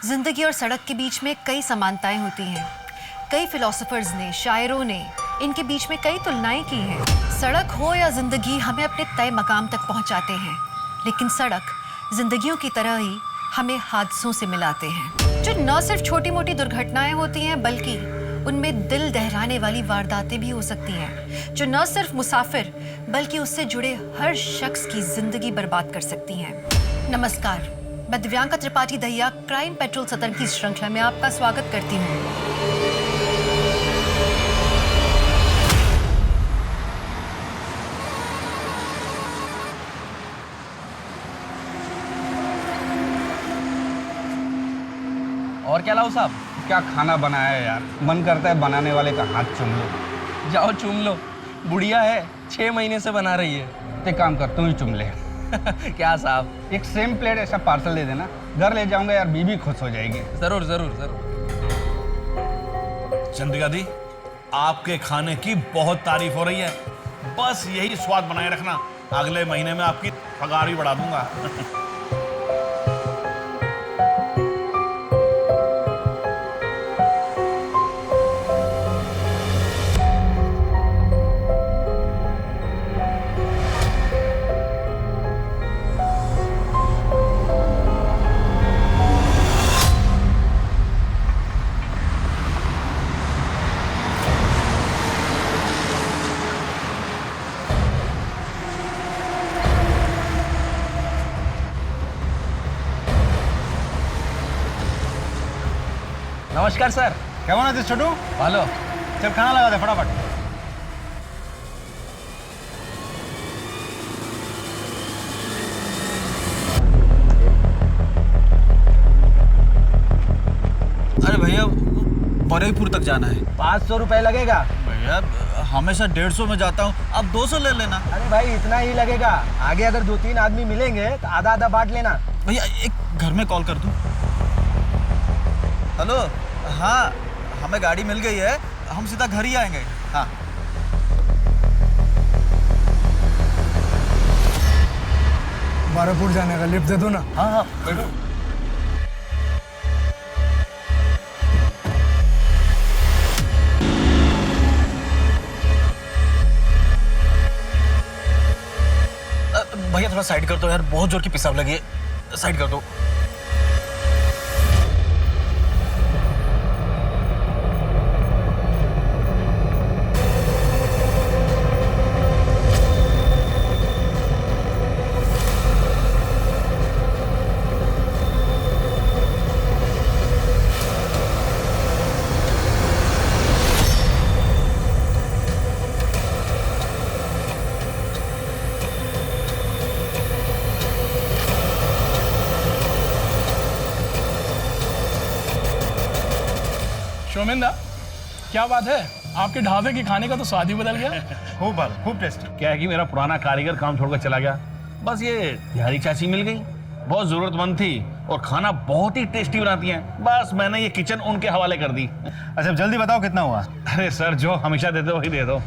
जिंदगी और सड़क के बीच में कई समानताएं होती हैं। कई फिलोसोफर्स ने, शायरों ने इनके बीच में कई तुलनाएं की हैं। सड़क हो या जिंदगी हमें अपने तय मकाम तक पहुंचाते हैं, लेकिन सड़क जिंदगियों की तरह ही हमें हादसों से मिलाते हैं, जो न सिर्फ छोटी मोटी दुर्घटनाएं होती हैं बल्कि उनमें दिल दहलाने वाली वारदातें भी हो सकती हैं, जो न सिर्फ मुसाफिर बल्कि उससे जुड़े हर शख्स की जिंदगी बर्बाद कर सकती हैं। नमस्कार, मैं दिव्यांका त्रिपाठी दहिया क्राइम पेट्रोल सतर्क की श्रृंखला में आपका स्वागत करती हूँ। और क्या लाऊं साहब? क्या खाना बनाया है यार, मन करता है बनाने वाले का हाथ चूम लो। जाओ चूम लो, बुढ़िया है, 6 महीने से बना रही है। ते काम कर, तू ही चूम ले। क्या साहब? एक सेम प्लेट ऐसा पार्सल दे देना, घर ले जाऊंगा यार, बीबी खुश हो जाएगी। जरूर जरूर जरूर। चंद्रिका दी, आपके खाने की बहुत तारीफ हो रही है, बस यही स्वाद बनाए रखना, अगले महीने में आपकी पगार भी बढ़ा दूंगा। नमस्कार सर। क्या बना थे छोटू? हेलो। चल खाना लगा दे फटाफट। अरे भैया, बरेपुर तक जाना है। 500 रुपए लगेगा भैया हमेशा 150 में जाता हूँ, अब 200 ले लेना। अरे भाई इतना ही लगेगा, आगे अगर 2-3 आदमी मिलेंगे तो आधा आधा बांट लेना। भैया एक घर में कॉल कर दूँ? हेलो, हाँ हमें गाड़ी मिल गई है, हम सीधा घर ही आएंगे। हाँ बारापुर जाने का लिफ्ट दे दो ना। हाँ हाँ बैठो। भैया थोड़ा साइड कर दो यार, बहुत जोर की पेशाब लगी है, साइड कर दो। शोमिंदा, क्या बात है, आपके ढाबे के खाने का तो स्वाद ही बदल गया। खूब टेस्टी। क्या है कि मेरा पुराना कारीगर काम छोड़कर चला गया, बस ये बिहारी चाची मिल गई, बहुत जरूरतमंद थी और खाना बहुत ही टेस्टी बनाती हैं, बस मैंने ये किचन उनके हवाले कर दी। अच्छा जल्दी बताओ कितना हुआ? अरे सर, जो हमेशा देते हो वही दे दो।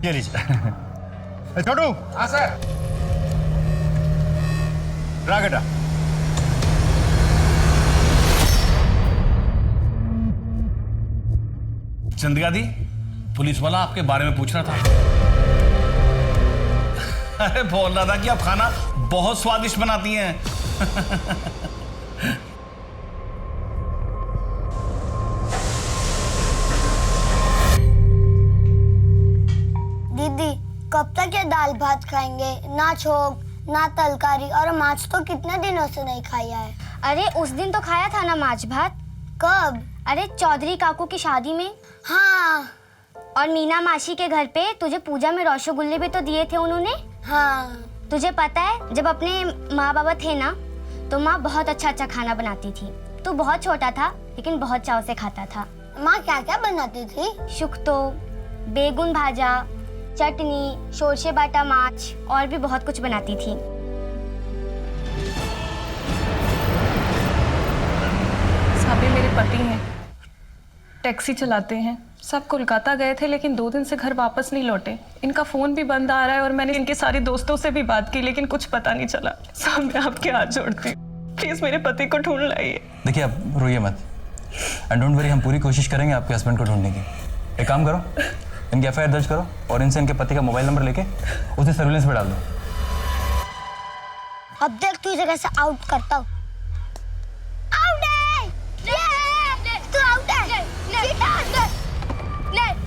ये लीजिए। छोटू। हाँ सर। रागटा। चंद्रिका दी, पुलिस वाला आपके बारे में पूछ रहा था। अरे बोल रहा था कि आप खाना बहुत स्वादिष्ट बनाती हैं। दीदी कब तक ये दाल भात खाएंगे? ना छोक ना तलकारी, और माछ तो कितने दिनों से नहीं खाया है। अरे उस दिन तो खाया था ना माछ भात। कब? अरे चौधरी काकू की शादी में। हाँ। और मीना मासी के घर पे तुझे पूजा में रसगुल्ले भी तो दिए थे उन्होंने। हाँ। तुझे पता है, जब अपने माँ बाबा थे ना तो माँ बहुत अच्छा अच्छा खाना बनाती थी। तू बहुत छोटा था लेकिन बहुत चाव से खाता था। माँ क्या क्या बनाती थी? शुक्तो, बेगुन भाजा, चटनी, शोरशे बाटा माछ और भी बहुत कुछ बनाती थी। साबी मेरे पति हैं, टैक्सी चलाते हैं, सब कोलकाता गए थे लेकिन 2 दिन से घर वापस नहीं लौटे। इनका फोन भी बंद आ रहा है और मैंने इनके सारे दोस्तों से भी बात की लेकिन कुछ पता नहीं चला। साहब मैं आपके हाथ जोड़ती हूँ। प्लीज मेरे पति को ढूंढ लाइए। देखिए आप रोइए मत, एंड डोंट वरी, हम पूरी कोशिश करेंगे आपके हस्बैंड को ढूंढने की। एक काम करो, इनकी एफआईआर दर्ज करो और इनसे इनके पति का मोबाइल नंबर लेके उसे सर्विलेंस पे डाल दो। अब देख तुझे कैसे आउट करता हूँ। आउट है! तू आउट है! चीटर!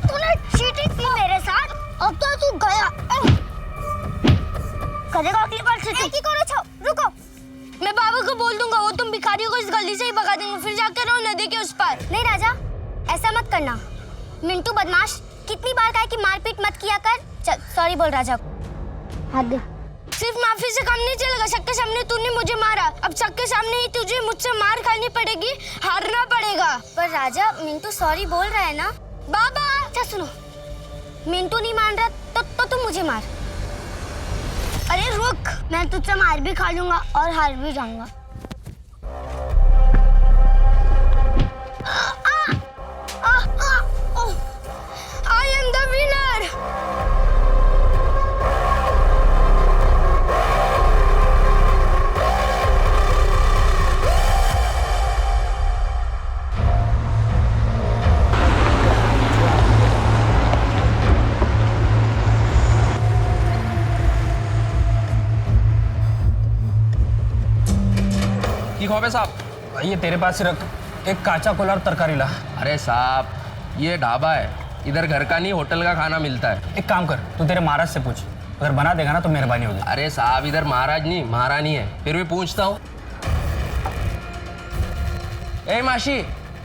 तूने चीटिंग की मेरे साथ, अब तो तू गया। करेगा अगली बार चीटिंग? की करो छो, रुको। मैं बाबा को बोल दूंगा, वो तुम भिखारियों को इस गली से ही भगा देंगे, फिर जाकर रहो नदी के उस पार। नहीं राजा, ऐसा मत करना। मिंटू बदमाश, कितनी बार कहा कि मारपीट मत किया कर। चल सॉरी बोल राजा को। सिर्फ माफी से काम नहीं चलेगा। सबके सामने तूने मुझे मारा, अब सबके सामने ही तुझे मुझसे मार खानी पड़ेगी, हारना पड़ेगा। पर राजा, मिंटू सॉरी बोल रहा है ना। बाबा अच्छा सुनो, मिंटू नहीं मान रहा तो तुम मुझे मार। अरे रुक, मैं तुझसे मार भी खा लूंगा और हार भी जाऊंगा। I am the winner. की खौफ है साहब? ये तेरे पास ही रख, एक काचा कोला और तरकारी ला। अरे साहब, ये ढाबा है, इधर घर का नहीं होटल का खाना मिलता है। एक काम कर, तू तेरे महाराज से पूछ, अगर बना देगा ना तो मेहरबानी होगी। अरे साहब, इधर महाराज नहीं महारानी है, फिर भी पूछता हूँ। ए मासी,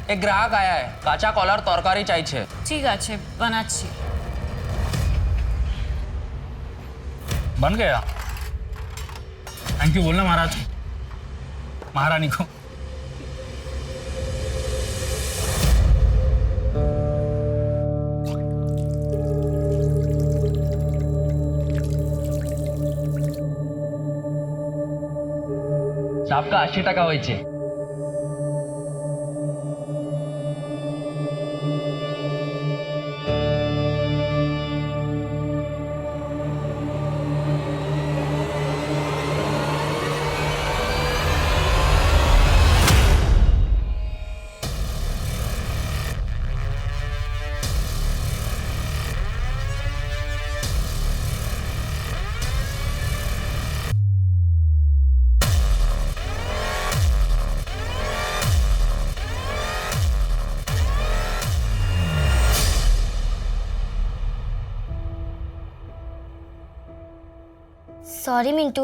एक ग्राहक आया है, काचा कोला और तरकारी चाहिए। ठीक है, बनाচ্ছি। बन गया। थैंक यू बोलना महाराज, महारानी को। आपका 80 টাকা হয়েছে। सॉरी मिंटू,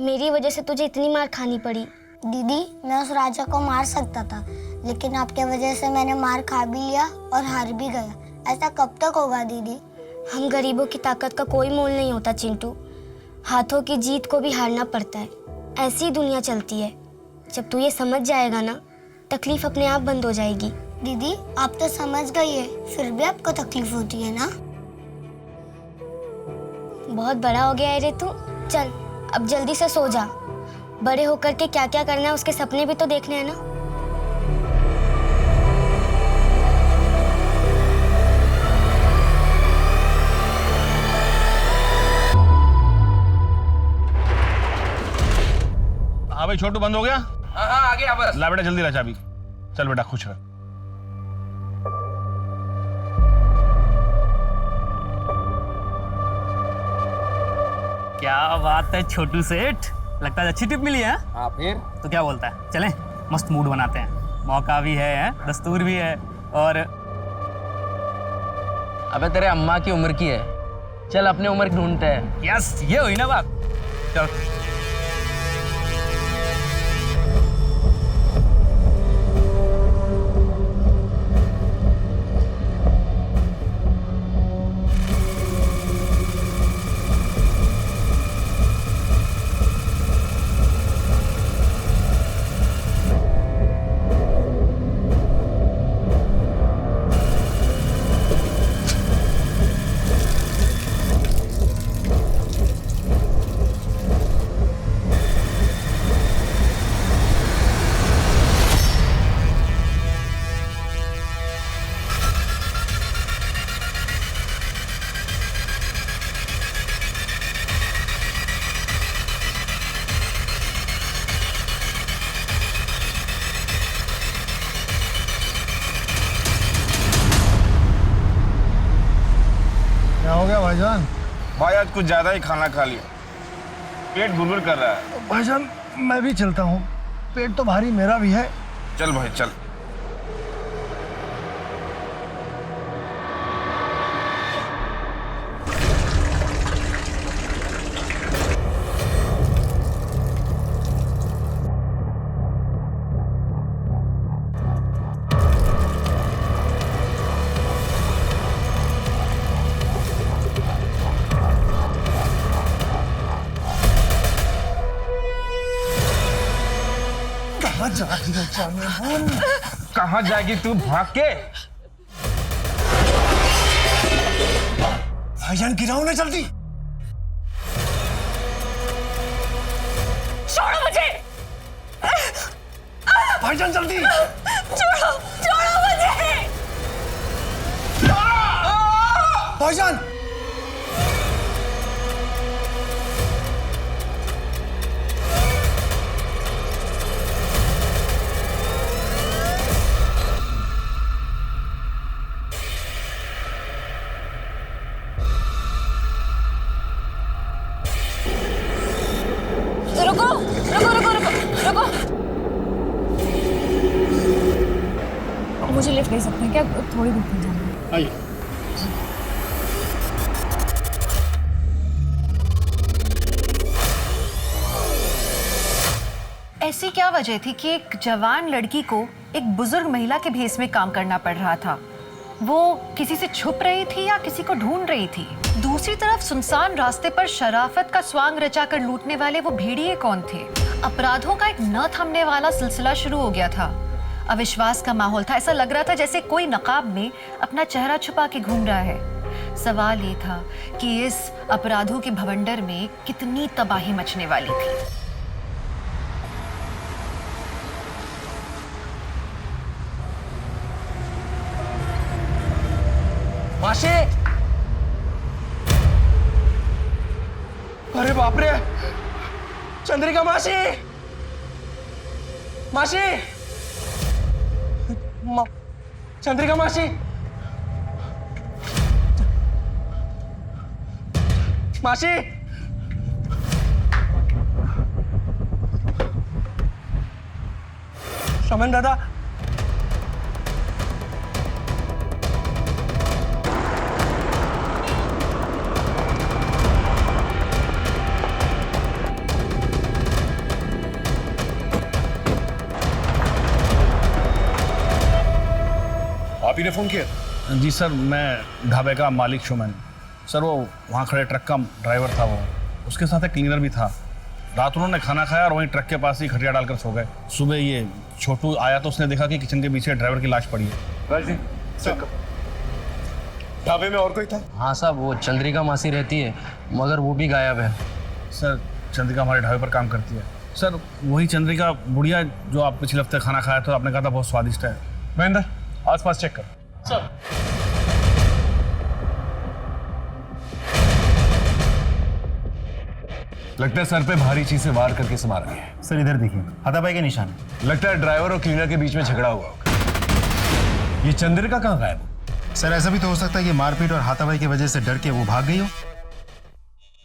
मेरी वजह से तुझे इतनी मार खानी पड़ी। दीदी, मैं उस राजा को मार सकता था, लेकिन आपके वजह से मैंने मार खा भी लिया और हार भी गया। ऐसा कब तक होगा दीदी? हम गरीबों की ताकत का कोई मोल नहीं होता चिंटू, हाथों की जीत को भी हारना पड़ता है। ऐसी ही दुनिया चलती है। जब तू ये समझ जाएगा ना, तकलीफ अपने आप बंद हो जाएगी। दीदी, आप तो समझ गई है, फिर भी आपको तकलीफ होती है ना? बहुत बड़ा हो गया है रे तू। चल अब जल्दी से सो जा। बड़े होकर के क्या क्या करना है उसके सपने भी तो देखने हैं ना। हाँ भाई छोटू, बंद हो गया? हाँ आ गया बस। ला बेटा जल्दी ला चाबी। चल बेटा खुश रह। क्या बात है छोटू सेठ, लगता है अच्छी टिप मिली है। हाँ फिर तो क्या बोलता है, चलें मस्त मूड बनाते हैं। मौका भी है, दस्तूर भी है। और अबे तेरे अम्मा की उम्र की है, चल अपने उम्र की ढूंढते हैं। यस, ये हुई ना बात। चल भाईजान? भाई आज कुछ ज्यादा ही खाना खा लिया, पेट गुड़गुड़ कर रहा है। भाईजान मैं भी चलता हूँ, पेट तो भारी मेरा भी है। चल भाई चल। कहाँ जाएगी तू भाग के? भाईजान गिराओ ना जल्दी। छोड़ो मुझे। भाईजान जल्दी। छोड़ो छोड़ो मुझे। भाईजान रुको रुको रुको रुको रुको। मुझे लिफ्ट दे सकते हैं क्या? थोड़ी दूर तक जाना है। आइए। ऐसी क्या वजह थी कि एक जवान लड़की को एक बुजुर्ग महिला के भेस में काम करना पड़ रहा था? वो किसी से छुप रही थी या किसी को ढूंढ रही थी? दूसरी तरफ सुनसान रास्ते पर शराफत का स्वांग रचाकर लूटने वाले वो भेड़िए कौन थे? अपराधों का एक न थमने वाला सिलसिला शुरू हो गया था। अविश्वास का माहौल था, ऐसा लग रहा था जैसे कोई नकाब में अपना चेहरा छुपा के घूम रहा है। सवाल ये था कि इस अपराधों के भवंडर में कितनी तबाही मचने वाली थी। मासी, अरे बाप रे, चंद्रिका मासी, मासी, चंद्रिका मासी, मासी, शमन दादा, आप ही ने फोन किया? जी सर, मैं ढाबे का मालिक सुमन। सर वो वहाँ खड़े ट्रक का ड्राइवर था, वो उसके साथ एक क्लीनर भी था। रात उन्होंने खाना खाया और वहीं ट्रक के पास ही खटिया डालकर सो गए। सुबह ये छोटू आया तो उसने देखा कि किचन के पीछे ड्राइवर की लाश पड़ी है। ढाबे में और कोई था? हाँ साहब, वो चंद्रिका मासी रहती है मगर वो भी गायब है। सर चंद्रिका हमारे ढाबे पर काम करती है। सर वही चंद्रिका बुढ़िया जो आप पिछले हफ्ते खाना खाया था, आपने कहा था बहुत स्वादिष्ट है। महेंद्र आसपास चेक कर। सर लगता है सर पे भारी चीज से वार करके मारा है। सर इधर देखिए, हाथापाई के निशान। लगता है ड्राइवर और क्लीनर के बीच में झगड़ा हुआ होगा। ये चंद्रिका कहाँ गायब? सर ऐसा भी तो हो सकता है कि मारपीट और हाथापाई की वजह से डर के वो भाग गई हो।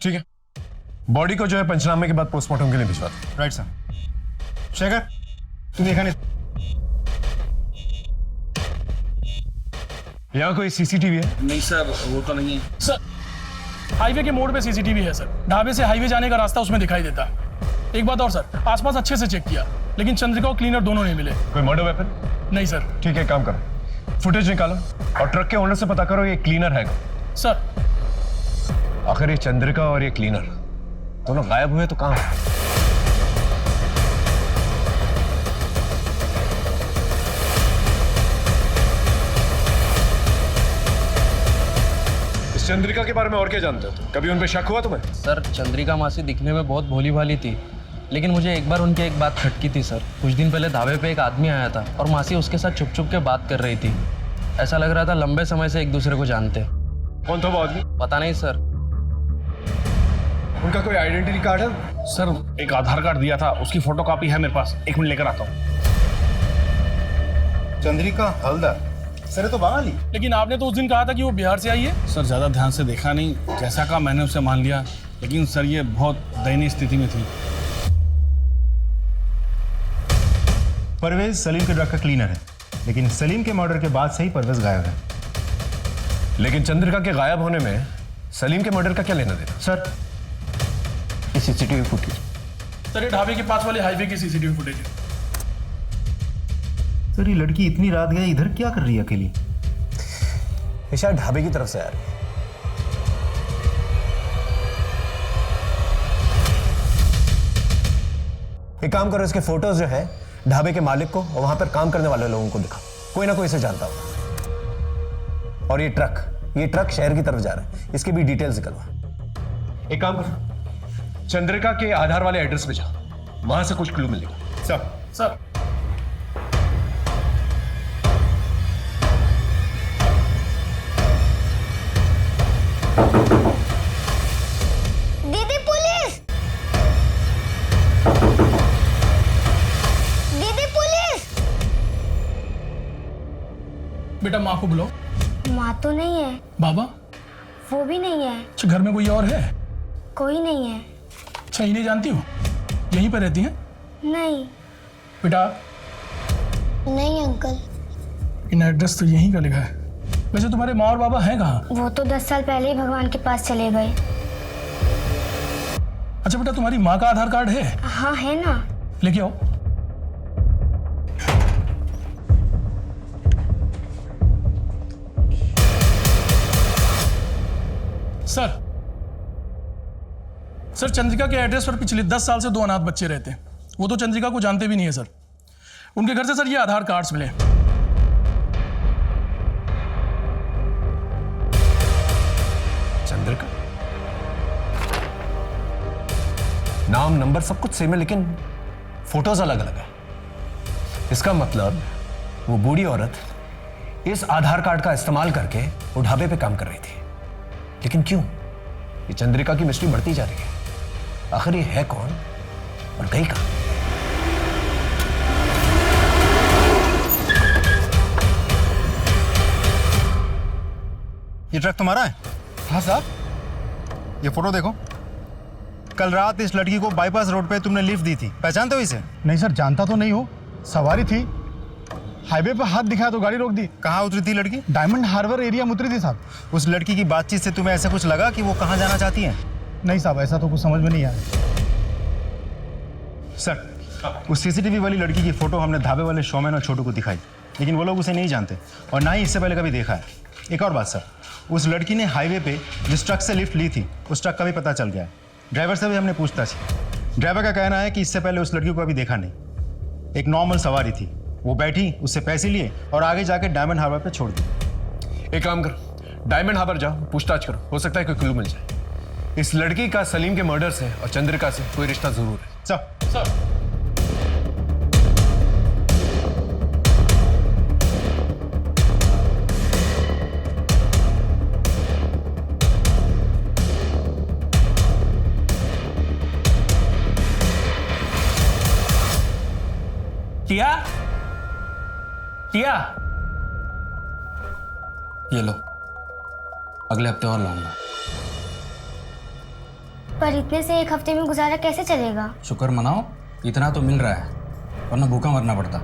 ठीक है, बॉडी को जो है पंचनामे के बाद पोस्टमार्टम के लिए भिजवा दो। Right sir. शेखर तुम देखा नहीं? यहाँ कोई सीसीटीवी है? नहीं सर, वो तो नहीं है। सर हाईवे के मोड़ पे सीसीटीवी है सर। ढाबे से हाईवे जाने का रास्ता उसमें दिखाई देता है। एक बात और सर, आसपास अच्छे से चेक किया लेकिन चंद्रिका और क्लीनर दोनों नहीं मिले। कोई मर्डर वेपन? नहीं सर। ठीक है, काम करो, फुटेज निकालो और ट्रक के ओनर से पता करो ये क्लीनर है। सर आखिर ये चंद्रिका और ये क्लीनर दोनों गायब हुए तो कहाँ है? चंद्रिका के बारे में और क्या जानते हो? कभी उन पे शक हुआ तुम्हें? सर चंद्रिका मासी दिखने में बहुत भोली भाली थी, लेकिन मुझे एक बार उनकी एक बात खटकी थी सर। कुछ दिन पहले ढाबे पे एक आदमी आया था और मासी उसके साथ छुप छुप के बात कर रही थी। ऐसा लग रहा था लंबे समय से एक दूसरे को जानते। कौन था वो आदमी? पता नहीं सर। उनका कोई आइडेंटिटी कार्ड है? सर एक आधार कार्ड दिया था, उसकी फोटोकॉपी है मेरे पास, 1 मिनट लेकर आता हूँ। चंद्रिका हलदर सर ये तो बंगाली। लेकिन आपने तो उस दिन कहा था कि वो बिहार से आई है। सर ज़्यादा ध्यान से देखा नहीं, जैसा कहा मैंने उसे मान लिया, लेकिन सर ये बहुत दयनीय स्थिति में थी। परवेज सलीम के ड्रग का क्लीनर है, लेकिन सलीम के मर्डर के बाद से ही परवेज गायब है। लेकिन चंद्रिका के गायब होने में सलीम के मर्डर का क्या लेना देना? सर ये सीसीटीवी फुटेज। सर ये ढाबे के पास वाले हाईवे की सीसीटीवी फुटेज है। सर ये लड़की इतनी रात गई इधर क्या कर रही है अकेली? ये शायद ढाबे की तरफ से आ रही है। एक काम करो, इसके फोटोज जो है ढाबे के मालिक को और वहां पर काम करने वाले लोगों को दिखा, कोई ना कोई इसे जानता होगा। और ये ट्रक शहर की तरफ जा रहा है, इसकी भी डिटेल्स निकलवा। एक काम करो, चंद्रिका के आधार वाले एड्रेस पे जा, वहां से कुछ क्लू मिलेगा। सर दीदी पुलिस, दीदी पुलिस। बेटा माँ को बुलाओ। माँ तो नहीं है, बाबा? वो भी नहीं है, अच्छा घर में कोई और है? कोई नहीं है। अच्छा इन्हें जानती हो? यहीं पर रहती हैं? नहीं। बेटा नहीं अंकल। इन एड्रेस तो यहीं का लिखा है। वैसे तुम्हारे माँ और बाबा हैं कहाँ? वो तो 10 साल पहले ही भगवान के पास चले गए। अच्छा बेटा तुम्हारी माँ का आधार कार्ड है? हाँ है ना। लेके आओ। सर चंद्रिका के एड्रेस पर पिछले 10 साल से 2 अनाथ बच्चे रहते हैं। वो तो चंद्रिका को जानते भी नहीं है सर। उनके घर से सर ये आधार कार्ड्स मिले। चंद्रिका नाम नंबर सब कुछ सेम है, लेकिन फोटोज अलग अलग है। इसका मतलब वो बूढ़ी औरत इस आधार कार्ड का इस्तेमाल करके वो ढाबे पे काम कर रही थी। लेकिन क्यों? ये चंद्रिका की मिस्ट्री बढ़ती जा रही है। आखिर ये है कौन और गई कहां? ये ट्रक तुम्हारा है? हाँ साहब। ये फोटो देखो। कल रात इस लड़की को बाईपास रोड पे तुमने लिफ्ट दी थी, पहचानते हो इसे? नहीं सर, जानता तो नहीं हो। सवारी थी, हाईवे पर हाथ दिखाया तो गाड़ी रोक दी। कहाँ उतरी थी लड़की? डायमंड हार्बर एरिया में उतरी थी साहब। उस लड़की की बातचीत से तुम्हें ऐसा कुछ लगा कि वो कहाँ जाना चाहती है? नहीं साहब, ऐसा तो कुछ समझ में नहीं आया। सर उस सीसीटीवी वाली लड़की की फोटो हमने ढाबे वाले शोमैन और छोटू को दिखाई, लेकिन वो लोग उसे नहीं जानते और ना ही इससे पहले कभी देखा है। एक और बात सर, उस लड़की ने हाईवे पे जिस ट्रक से लिफ्ट ली थी उस ट्रक का भी पता चल गया है। ड्राइवर से भी हमने पूछताछ की। ड्राइवर का कहना है कि इससे पहले उस लड़की को अभी देखा नहीं। एक नॉर्मल सवारी थी, वो बैठी, उससे पैसे लिए और आगे जाके डायमंड हार्बर पे छोड़ दी। एक काम करो, डायमंड हार्बर जाओ, पूछताछ करो, हो सकता है कोई क्लू मिल जाए। इस लड़की का सलीम के मर्डर से और चंद्रिका से कोई रिश्ता जरूर है। सर टिया, टिया, ये लो, अगले हफ्ते और लाऊंगा। पर इतने से 1 हफ्ते में गुजारा कैसे चलेगा? शुक्र मनाओ, इतना तो मिल रहा है, वरना भूखा मरना पड़ता।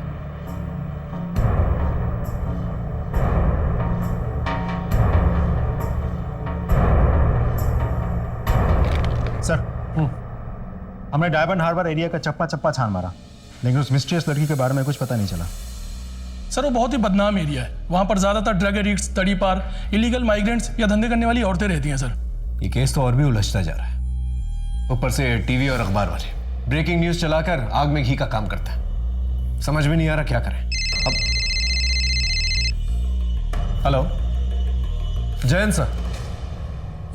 सर हमने डायमंड हार्बर एरिया का चप्पा चप्पा छान मारा, लेकिन उस मिस्टीरियस लड़की के बारे में कुछ पता नहीं चला। सर वो बहुत ही बदनाम एरिया है। वहाँ पर ज़्यादातर ड्रग एडिक्ट्स, तड़ीपार, इलीगल माइग्रेंट्स या धंधे करने वाली औरतें रहती हैं सर। ये केस तो और भी उलझता जा रहा है। ऊपर से टीवी और अखबार वाले ब्रेकिंग न्यूज चलाकर आग में घी का काम करता है। समझ में नहीं आ रहा क्या करें अब। Hello Jayant sir.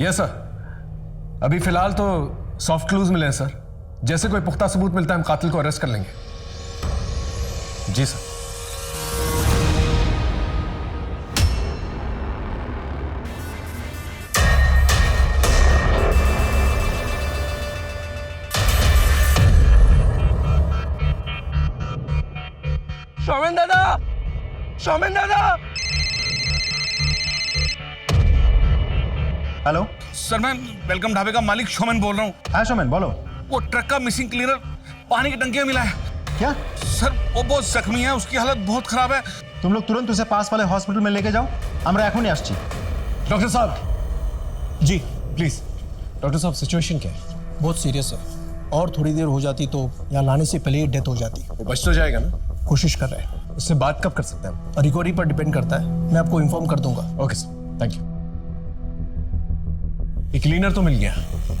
Yes sir, अभी फिलहाल तो सॉफ्ट क्लूज मिले हैं सर। जैसे कोई पुख्ता सबूत मिलता है हम कातिल को अरेस्ट कर लेंगे। जी सर। शौमेन दादा, शौमेन दादा, हेलो। सर मैं वेलकम ढाबे का मालिक शोमैन बोल रहा हूँ। हाँ शोमैन बोलो। वो ट्रक का मिसिंग क्लीनर पानी की टंकी में मिला है। क्या? सर वो बहुत जख्मी है, उसकी हालत बहुत खराब है। तुम लोग तुरंत उसे पास वाले हॉस्पिटल में लेके जाओ। আমরা এখনই আসছি। डॉक्टर साहब जी प्लीज। डॉक्टर साहब सिचुएशन क्या है? बहुत सीरियस है, और थोड़ी देर हो जाती तो यहाँ लाने से पहले ही डेथ हो जाती। वो बच तो जाएगा ना? कोशिश कर रहे हैं। उससे बात कब कर सकते हैं हम? रिकवरी पर डिपेंड करता है, मैं आपको इन्फॉर्म कर दूंगा। Okay sir, thank you. ये क्लीनर तो मिल गया,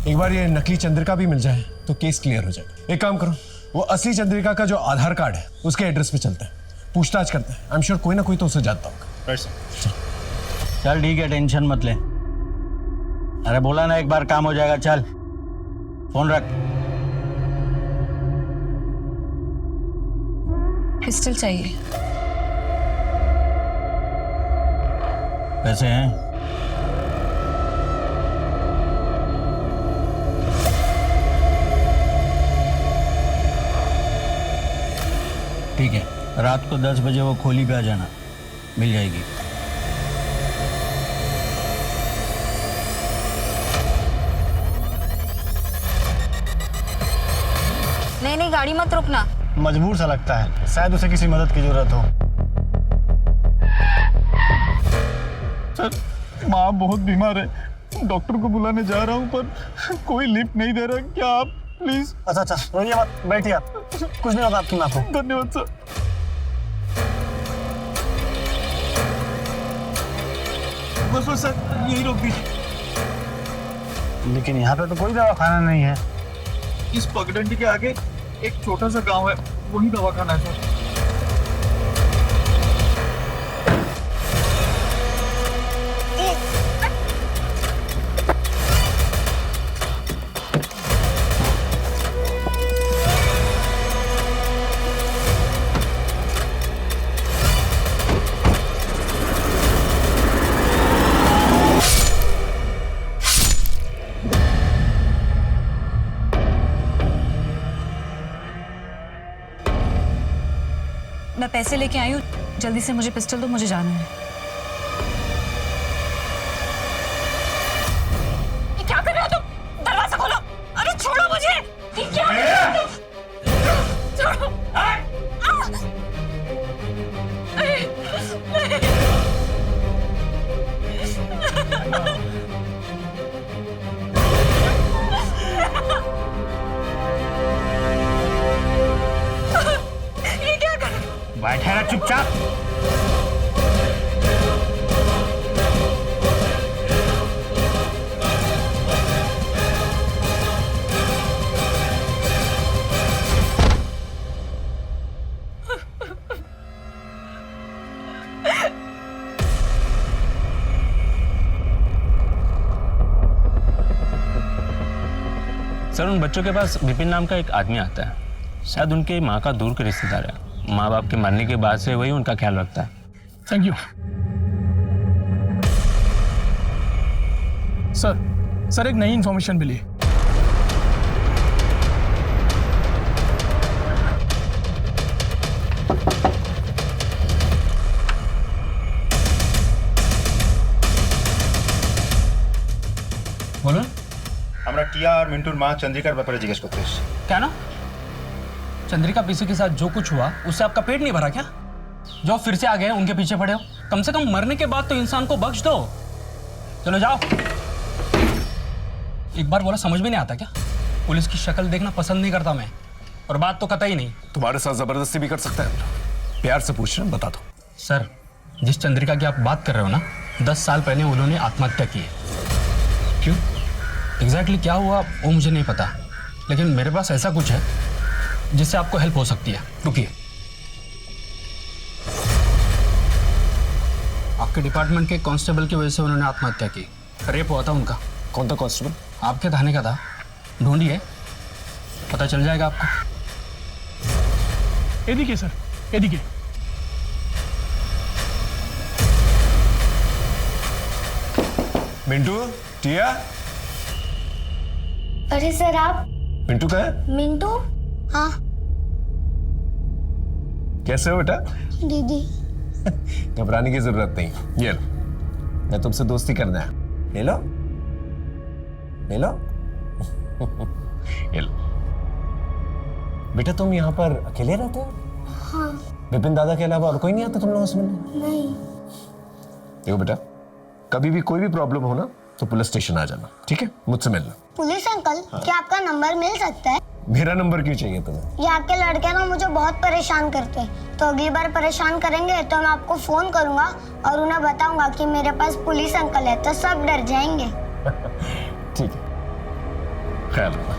एक बार ये नकली चंद्रिका भी मिल जाए तो केस क्लियर हो जाएगा। एक काम करो, वो असली चंद्रिका का जो आधार कार्ड है उसके एड्रेस पे चलते हैं, पूछताछ करते हैं। आई एम श्योर कोई ना कोई तो उसे जानता होगा। चल ठीक है, टेंशन मत ले। अरे बोला ना एक बार काम हो जाएगा। चल फोन रख। पिस्टल चाहिए। कैसे हैं? ठीक है, रात को 10 बजे वो खोली पे आ जाना, मिल जाएगी। नहीं गाड़ी मत रुकना। मजबूर सा लगता है, शायद उसे किसी मदद की जरूरत हो। सर माँ बहुत बीमार है, डॉक्टर को बुलाने जा रहा हूँ पर कोई लिफ्ट नहीं दे रहा। क्या आप प्लीज? अच्छा रोइए मत, बैठिए आप, कुछ नहीं होगा आपकी माँ को। धन्यवाद सर। बस सर यही रोक दीजिए। लेकिन यहाँ पे तो कोई दवाखाना नहीं है। इस पगडंडी के आगे एक छोटा सा गांव है, वही दवाखाना है सर। मैं पैसे लेके आई हूँ, जल्दी से मुझे पिस्टल दो, मुझे जाना है। ये क्या कर रहे हो तुम? दरवाजा खोलो। अरे छोड़ो मुझे। ये क्या कर रहे हो तुम? छोड़ो। बैठे रहा चुपचाप। सर उन बच्चों के पास विपिन नाम का एक आदमी आता है, शायद उनके माँ का दूर के रिश्तेदार है। माँ बाप के मरने के बाद से वही उनका ख्याल रखता है। Thank you sir. एक नई इंफॉर्मेशन मिली। बोलो। আমরা টিয়া আর মিন্টুর মা চন্দ্রিকার ব্যাপারে জিজ্ঞেস করতে এসেছি। क्या ना? चंद्रिका पीसी के साथ जो कुछ हुआ उससे आपका पेट नहीं भरा क्या? जो फिर से आ गए उनके पीछे पड़े हो, कम से कम मरने के बाद तो इंसान को बख्श दो। चलो जाओ। एक बार बोला समझ में नहीं आता क्या? पुलिस की शक्ल देखना पसंद नहीं करता मैं, और बात तो कतई नहीं। तुम्हारे साथ जबरदस्ती भी कर सकता है, प्यार से पूछ रहे हैं, बता दो। सर जिस चंद्रिका की आप बात कर रहे हो ना, 10 साल पहले उन्होंने आत्महत्या की है। क्यों एग्जैक्टली क्या हुआ वो मुझे नहीं पता, लेकिन मेरे पास ऐसा कुछ है जिससे आपको हेल्प हो सकती है। रुकिए, आपके डिपार्टमेंट के कांस्टेबल की वजह से उन्होंने आत्महत्या की। रेप हुआ था उनका। कौन था कांस्टेबल? आपके थाने का था, ढूंढिए पता चल जाएगा आपको। ये देखिए सर, ये देखिए। मिंटू, टिया। अरे सर आप? मिंटू कहाँ है? मिंटू? हाँ। कैसे हो बेटा? दीदी। घबराने की जरूरत नहीं, ये लो, मैं तुमसे दोस्ती करना है, ले लो। ले लो। ये लो। बेटा तुम यहाँ पर अकेले रहते हो? हाँ। विपिन दादा के अलावा और कोई नहीं आता तुम लोगों से मिलने? नहीं। देखो बेटा, कभी भी कोई भी प्रॉब्लम हो ना तो पुलिस स्टेशन आ जाना, ठीक है? मुझसे मिलना। पुलिस अंकल, क्या आपका नंबर मिल सकता है? मेरा नंबर क्यों चाहिए तुम्हें? यहाँ के लड़के ना मुझे बहुत परेशान करते हैं, तो अगली बार परेशान करेंगे तो मैं आपको फोन करूंगा और उन्हें बताऊंगा कि मेरे पास पुलिस अंकल है, तो सब डर जाएंगे। ठीक है, ख्याल रखना।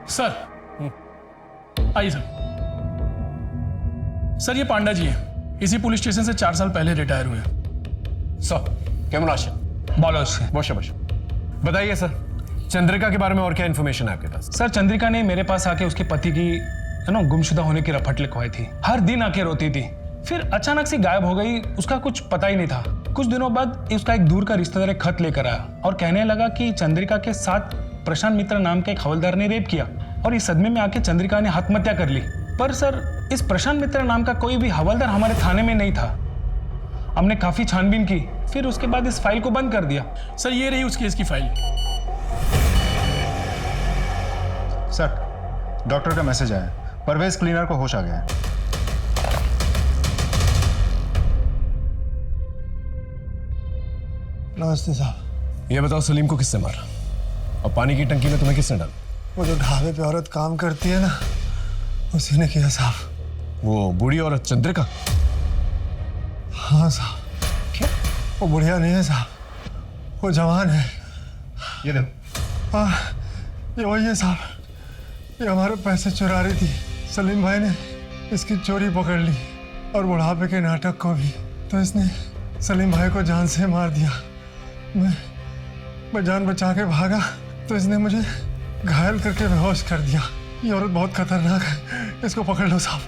सर आइए सर। सर ये पांडा जी हैं, इसी पुलिस स्टेशन से 4 साल पहले रिटायर हुए हैं। सर केमन आशा? बहुत बताइए सर, चंद्रिका के बारे में और क्या इन्फॉर्मेशन है आपके पास? सर चंद्रिका ने मेरे पास आके उसके पति की गुमशुदा होने की रपट लिखवाई थी। हर दिन आके रोती थी, फिर अचानक से गायब हो गई, उसका कुछ पता ही नहीं था। कुछ दिनों बाद उसका एक दूर का रिश्तेदार एक खत लेकर आया और कहने लगा कि चंद्रिका के साथ प्रशांत मित्र नाम के एक हवलदार ने रेप किया और इस सदमे में आके चंद्रिका ने आत्महत्या कर ली। पर सर इस प्रशांत मित्र नाम का कोई भी हवलदार हमारे थाने में नहीं था। हमने काफी छानबीन की, फिर उसके बाद इस फाइल को बंद कर दिया। सर ये रही उस केस की फाइल। सर डॉक्टर का मैसेज आया, परवेज क्लीनर को होश आ गया है। नमस्ते साहब। ये बताओ सलीम को किससे मारा और पानी की टंकी में तुम्हें किसने डाला? वो जो ढाबे पे औरत काम करती है ना, उसी ने किया साहब। वो बूढ़ी औरत चंद्रिका? हाँ साहब। क्या? वो बुढ़िया नहीं है साहब, वो जवान है। ये देखो। हाँ ये वही है साहब, ये हमारे पैसे चुरा रही थी। सलीम भाई ने इसकी चोरी पकड़ ली और बुढ़ापे के नाटक को भी, तो इसने सलीम भाई को जान से मार दिया। मैं जान बचा के भागा तो इसने मुझे घायल करके बेहोश कर दिया। ये औरत बहुत खतरनाक है, इसको पकड़ लो साहब।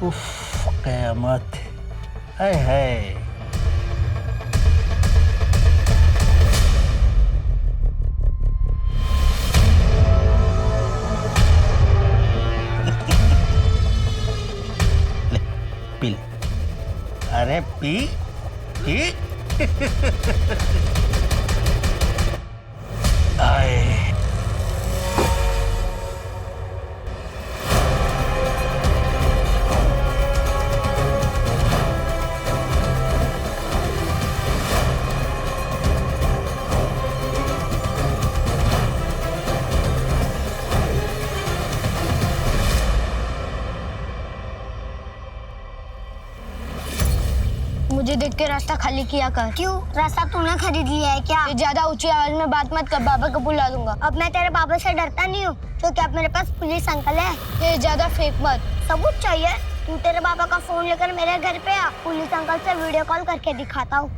उफ, क़यामत है। ले, पी ले। अरे पी पी। आए मुझे देख के रास्ता खाली किया कर। क्यों? रास्ता तूने खरीद लिया है क्या? ज्यादा ऊंची आवाज में बात मत कर, बाबा को बुला दूंगा। अब मैं तेरे बाबा से डरता नहीं हूँ, तो क्या मेरे पास पुलिस अंकल है? ये ज्यादा फेक मत। सबूत चाहिए? तू तेरे बाबा का फोन लेकर मेरे घर पे आ, पुलिस अंकल से वीडियो कॉल करके दिखाता हूँ।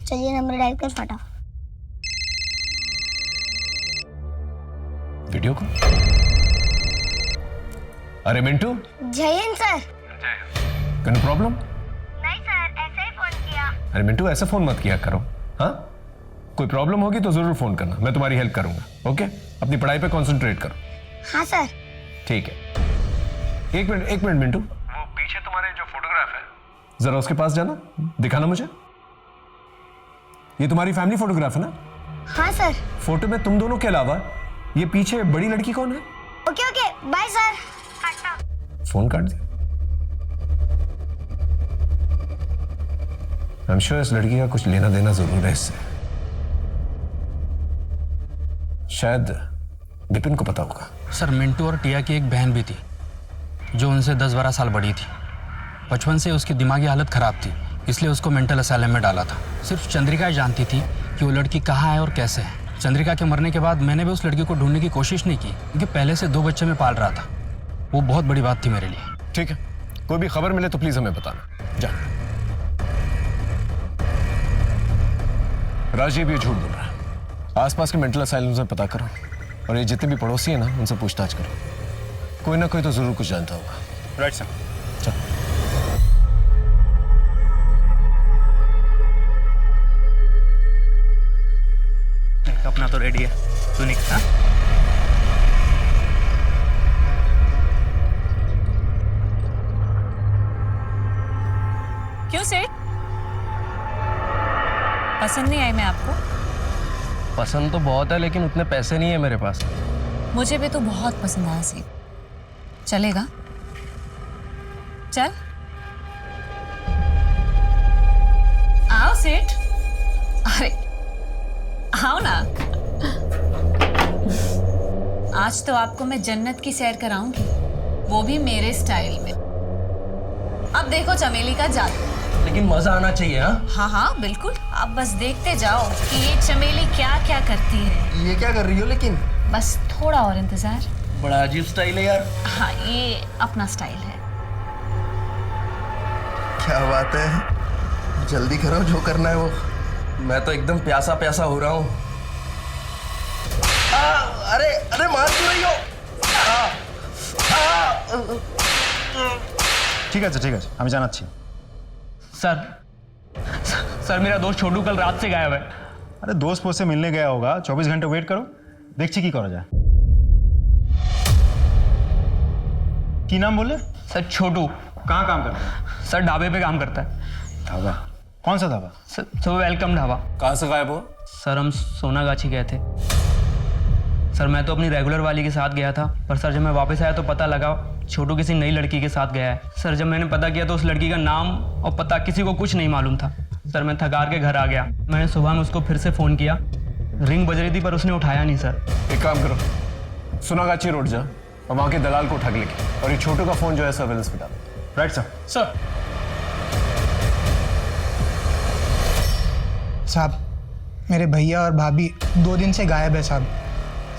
चलिए नंबर डायल कर फटाफट। वीडियो को। अरे मिंटू। जय हिंद सर। कोई प्रॉब्लम? नहीं सर, ऐसे ही फोन किया। अरे मिंटू ऐसा फोन मत किया करो। हाँ, कोई प्रॉब्लम होगी तो जरूर फोन करना, मैं तुम्हारी हेल्प करूंगा। ओके, अपनी पढ़ाई पे कंसंट्रेट करो। हाँ सर। ठीक है। एक मिनट मिंटू, वो पीछे तुम्हारे जो फोटोग्राफ है, जरा उसके पास जाना, दिखाना मुझे। ये तुम्हारी फैमिली फोटोग्राफ है ना? हाँ सर। फोटो में तुम दोनों के अलावा ये पीछे बड़ी लड़की कौन है? Okay okay, bye sir. Phone काट दिया। आई एम श्योर इस लड़की का कुछ लेना देना जरूर है इससे। शायद विपिन को पता होगा। सर मिंटू और टिया की एक बहन भी थी, जो उनसे 10-12 साल बड़ी थी। बचपन से उसकी दिमागी हालत ख़राब थी, इसलिए उसको मेंटल असाइलम में डाला था। सिर्फ चंद्रिका जानती थी कि वो लड़की कहाँ है और कैसे है। चंद्रिका के मरने के बाद मैंने भी उस लड़की को ढूंढने की कोशिश नहीं की, क्योंकि पहले से 2 बच्चे मैं पाल रहा था। वो बहुत बड़ी बात थी मेरे लिए। ठीक है, कोई भी खबर मिले तो प्लीज हमें बताना। जा। राजीव ये झूठ बोल रहा है। आसपास के मेंटल असाइलम में पता करो, और ये जितने भी पड़ोसी हैं ना, उनसे पूछताछ करो। कोई ना कोई तो जरूर कुछ जानता होगा। Right sir. चल। अपना तो रेडी है, तू निकल। क्यों सेठ, पसंद नहीं आई मैं आपको? पसंद तो बहुत है, लेकिन उतने पैसे नहीं है मेरे पास। मुझे भी तो बहुत पसंद आया सेठ। चलेगा? चल आओ सेठ। अरे आओ ना। आज तो आपको मैं जन्नत की सैर कराऊंगी, वो भी मेरे स्टाइल में। अब देखो चमेली का जादू। लेकिन मजा आना चाहिए। हाँ हाँ बिल्कुल, आप बस देखते जाओ कि ये चमेली क्या क्या करती है। ये क्या कर रही हो? लेकिन बस थोड़ा और इंतजार। बड़ा अजीब स्टाइल है यार। हाँ ये अपना स्टाइल है। क्या बात है, जल्दी करो जो करना है वो। मैं तो एकदम प्यासा प्यासा हो रहा हूँ। अरे अरे मार क्यों रही हो? ঠিক আছে ঠিক আছে, আমি জানাচ্ছি। सर मेरा दोस्त छोटू कल रात से गायब है। अरे दोस्त पोस्त से मिलने गया होगा, 24 घंटे वेट करो, देखছি কি করা যায়। কি नाम बोले? सर छोटू। कहाँ काम करता है? सर ढाबे पे काम करता है। ढाबा? कौन सा ढाबा? Sir welcome dhaba. कहाँ से गायब हो? सर हम सोनागाछी गए थे। सर मैं तो अपनी रेगुलर वाली के साथ गया था, पर सर जब मैं वापस आया तो पता लगा छोटू किसी नई लड़की के साथ गया है। सर जब मैंने पता किया तो उस लड़की का नाम और पता किसी को कुछ नहीं मालूम था। सर मैं थकार के घर आ गया। मैंने सुबह में उसको फिर से फ़ोन किया, रिंग बज रही थी पर उसने उठाया नहीं। सर एक काम करो, सोनागाछी रोड जा और वहाँ के दलाल को उठा के लेके, और ये छोटू का फ़ोन जो है सर्वेलेंस पे डालो। Right sir. सर साहब मेरे भैया और भाभी 2 दिन से गायब है साहब।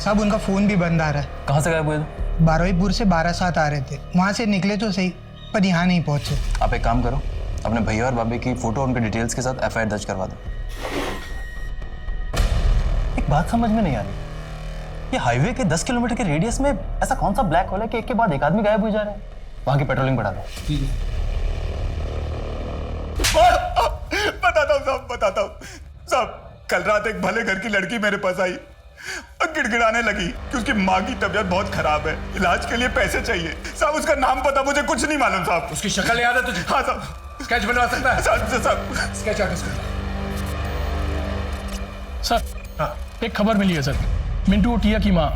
साहब उनका फ़ोन भी बंद आ रहा है। कहाँ से गायब हुए? बारहवीपुर से 12-7 आ रहे थे, वहाँ से निकले तो सही, पर यहाँ नहीं पहुँचे। आप एक काम करो, अपने भैया और भाभी की फ़ोटो उनके डिटेल्स के साथ FIR दर्ज करवा दो। एक बात समझ में नहीं आ रही, ये हाईवे के 10 किलोमीटर के रेडियस में ऐसा कौन सा ब्लैक होल है कि एक के बाद एक आदमी गायब हो जा रहे हैं? वहाँ की पेट्रोलिंग बढ़ा दो। बताता हूँ साहब, बताता हूँ साहब। कल रात एक भले घर की लड़की मेरे पास आई और गिड़गिड़ाने लगी कि उसकी माँ की तबीयत बहुत खराब है, इलाज के लिए पैसे चाहिए। साहब उसका नाम पता मुझे कुछ नहीं मालूम साहब। उसकी शक्ल याद है तुझे? हाँ साहब। स्केच बनवा सकता है? साहब स्केच आर्टिस्ट। सर हाँ एक खबर मिली है सर, मिंटू और टिया की माँ।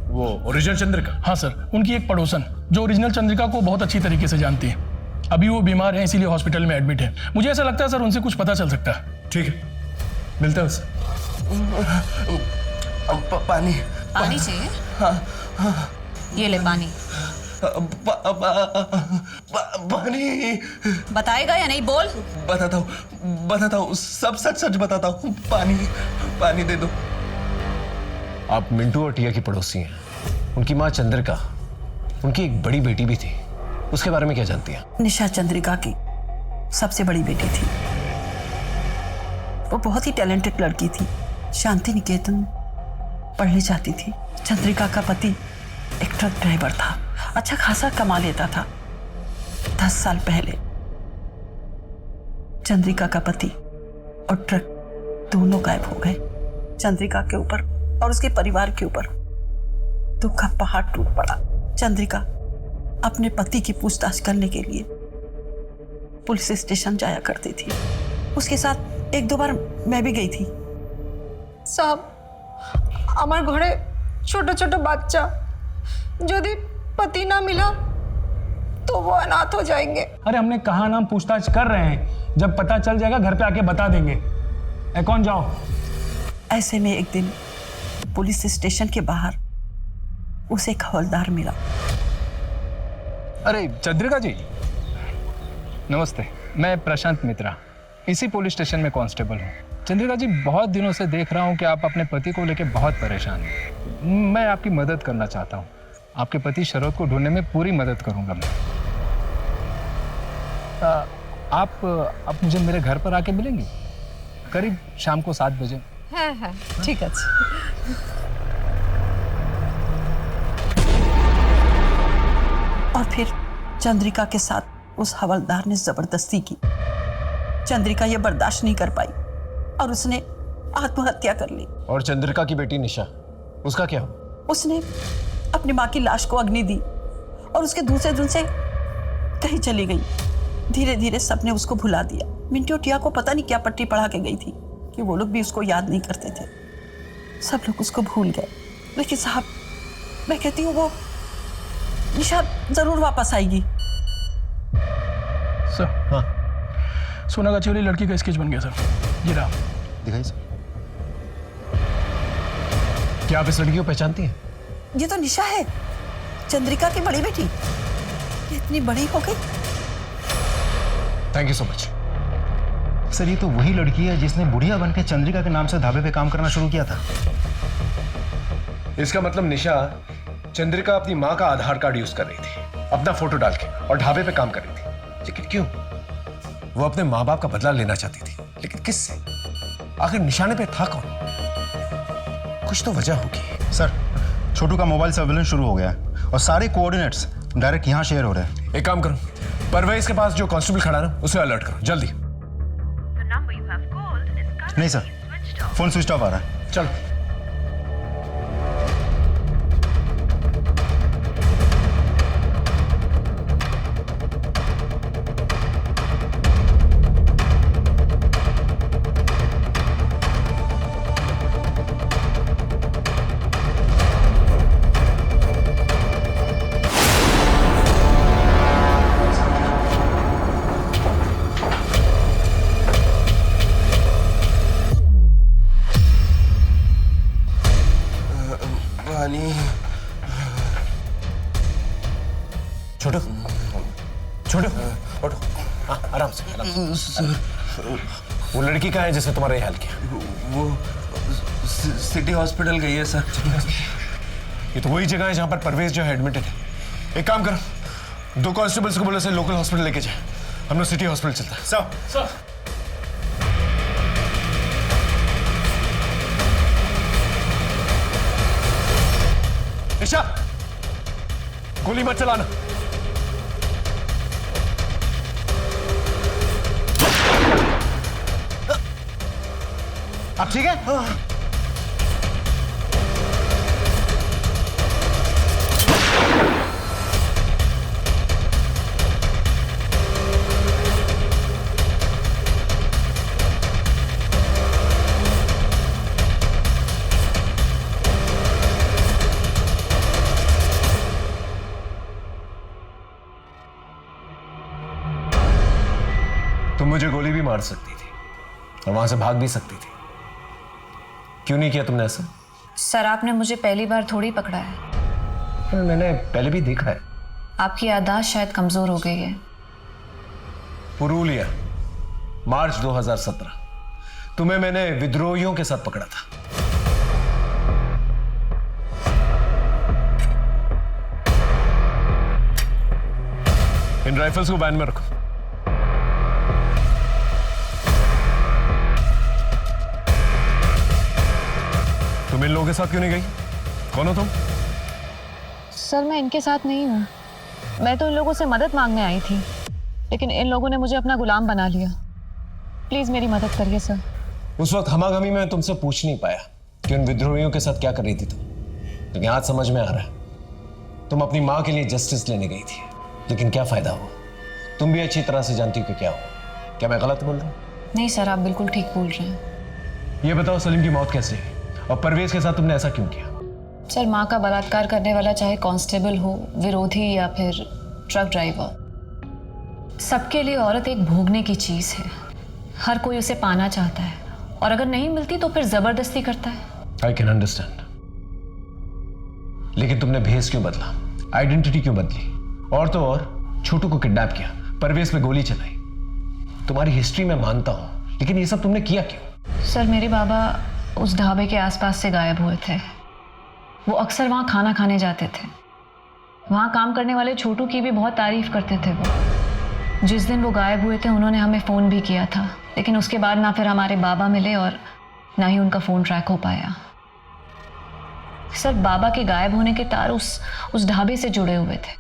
वो ओरिजिनल चंद्रिका? हाँ सर, उनकी एक पड़ोसन जो ओरिजिनल चंद्रिका को बहुत अच्छी तरीके से जानती है। अभी वो बीमार है, इसीलिए हॉस्पिटल में एडमिट है। मुझे ऐसा लगता है सर उनसे कुछ पता चल सकता है। ठीक है, मिलते हैं उससे। पानी पानी चाहिए? हाँ ये ले पानी। पानी बताएगा या नहीं? बोल। बताता हूँ, सब सच सच बताता हूँ। पानी दे दो। आप मिंटू और टिया की पड़ोसी हैं। उनकी माँ चंद्रिका, उनकी एक बड़ी बेटी भी थी, उसके बारे में क्या जानती हैं? निशा चंद्रिका की सबसे बड़ी बेटी थी। वो बहुत ही टैलेंटेड लड़की थी, शांति निकेतन पढ़नी चाहती थी। चंद्रिका का पति एक ट्रक ड्राइवर था, अच्छा खासा कमा लेता था। 10 साल पहले चंद्रिका का पति और ट्रक दोनों गायब हो गए। चंद्रिका के ऊपर और उसके परिवार के ऊपर दुख का पहाड़ टूट पड़ा। चंद्रिका अपने पति की पूछताछ करने के लिए पुलिस स्टेशन जाया करती थी। उसके साथ 1-2 बार मैं भी गई थी। साहब আমার ঘরে ছোট ছোট বাচ্চা, যদি पति ना मिला तो वो अनाथ हो जाएंगे। अरे हमने कहा ना, हम पूछताछ कर रहे हैं, जब पता चल जाएगा घर पे आके बता देंगे। कौन जाओ। ऐसे में एक दिन पुलिस स्टेशन के बाहर उसे एक हवलदार मिला। अरे चंद्रिका जी, नमस्ते। मैं प्रशांत मित्रा, इसी पुलिस स्टेशन में कांस्टेबल हूँ। चंद्रिका जी, बहुत दिनों से देख रहा हूँ कि आप अपने पति को लेकर बहुत परेशान हैं। मैं आपकी मदद करना चाहता हूँ। आपके पति शरद को ढूंढने में पूरी मदद करूँगा मैं। आप मुझे मेरे घर पर आके मिलेंगे करीब शाम को 7 बजे। हाँ हाँ ठीक है। और फिर चंद्रिका के साथ उस हवलदार ने जबरदस्ती की। चंद्रिका ये बर्दाश्त नहीं कर पाई और उसने आत्महत्या कर ली। और चंद्रिका की बेटी निशा, उसका क्या हुआ? उसने अपनी माँ की लाश को अग्नि दी और उसके दूसरे दिन से कहीं चली गई। धीरे धीरे सबने उसको भुला दिया। मिंटू और टिया को पता नहीं क्या पट्टी पढ़ा के गई थी कि वो लोग भी उसको याद नहीं करते थे। सब लोग उसको भूल गए। लेकिन साहब, मैं कहती हूँ वो निशा जरूर वापस आएगी। सर, हाँ, सोना गाची वाली लड़की का स्केच बन गया सर। ये रहा, दिखाइए सर। क्या आप इस लड़की को पहचानती हैं? ये तो निशा है, चंद्रिका की बड़ी बेटी। ये इतनी बड़ी हो गई। Thank you so much. Sir, ये तो वही लड़की है जिसने बुढ़िया बनकर चंद्रिका के नाम से ढाबे पे काम करना शुरू किया था। इसका मतलब निशा चंद्रिका अपनी माँ का आधार कार्ड यूज कर रही थी, अपना फोटो डाल के, और ढाबे पे काम कर रही थी। लेकिन क्यों? वो अपने माँ बाप का बदला लेना चाहती थी, लेकिन किससे? आखिर निशाने पे था कौन? कुछ तो वजह होगी। सर, छोटू का मोबाइल सर्वेलेंस शुरू हो गया है और सारे कोऑर्डिनेट्स डायरेक्ट यहाँ शेयर हो रहे हैं। एक काम करो, परवेज के पास जो कांस्टेबल खड़ा ना, उसे अलर्ट करो जल्दी। नहीं सर, फोन स्विच ऑफ आ रहा है। चलो। छोटू, छोटू, उठो। हाँ, आराम से, आराम से। वो लड़की कहाँ है जिसने तुम्हारा ये हाल किया? वो सिटी हॉस्पिटल गई है सर। ये तो वही जगह है जहाँ पर परवेज जो है एडमिटेड है। एक काम करो, 2 कांस्टेबल्स को बोलो से लोकल हॉस्पिटल लेके जाए। हम लोग सिटी हॉस्पिटल चलता है। सर, निशा, गोली मत चलाना। आप ठीक है? तुम मुझे गोली भी मार सकती थी और वहां से भाग भी सकती थी। क्यों नहीं किया तुमने ऐसा? सर, आपने मुझे पहली बार थोड़ी पकड़ा है। मैंने पहले भी देखा है। आपकी याददाश्त शायद कमजोर हो गई है। पुरुलिया, मार्च 2017। तुम्हें मैंने विद्रोहियों के साथ पकड़ा था। इन राइफल्स को वैन में रखो। तुम इन लोगों के साथ क्यों नहीं गई? कौन हो तुम? सर, मैं इनके साथ नहीं हूँ। मैं तो इन लोगों से मदद मांगने आई थी, लेकिन इन लोगों ने मुझे अपना गुलाम बना लिया। प्लीज मेरी मदद करिए सर। उस वक्त हमागमी में तुमसे पूछ नहीं पाया कि उन विद्रोहियों के साथ क्या कर रही थी तुम, लेकिन आज समझ में आ रहा है। तुम अपनी माँ के लिए जस्टिस लेने गई थी, लेकिन क्या फायदा हुआ? तुम भी अच्छी तरह से जानती हो कि क्या हुआ। क्या मैं गलत बोल रहा हूँ? नहीं सर, आप बिल्कुल ठीक बोल रहे हैं। ये बताओ, सलीम की मौत कैसे हुई और परवेज के साथ तुमने ऐसा क्यों किया? सर, माँ का बलात्कार करने वाला चाहे कांस्टेबल हो, विरोधी या फिर ट्रक ड्राइवर, सबके लिए औरत एक भोगने की चीज है। हर कोई उसे पाना चाहता है और अगर नहीं मिलती तो फिर जबरदस्ती करता है। आई कैन अंडरस्टैंड, लेकिन तुमने भेस क्यों बदला, आइडेंटिटी क्यों बदली? और तो और छोटू को किडनैप किया, परवेज पे गोली चलाई। तुम्हारी हिस्ट्री मैं मानता हूं, लेकिन ये सब तुमने किया क्यों? सर मेरे बाबा उस ढाबे के आसपास से गायब हुए थे। वो अक्सर वहाँ खाना खाने जाते थे। वहाँ काम करने वाले छोटू की भी बहुत तारीफ करते थे वो। जिस दिन वो गायब हुए थे उन्होंने हमें फ़ोन भी किया था, लेकिन उसके बाद ना फिर हमारे बाबा मिले और ना ही उनका फ़ोन ट्रैक हो पाया। सर बाबा के गायब होने के तार उस ढाबे से जुड़े हुए थे,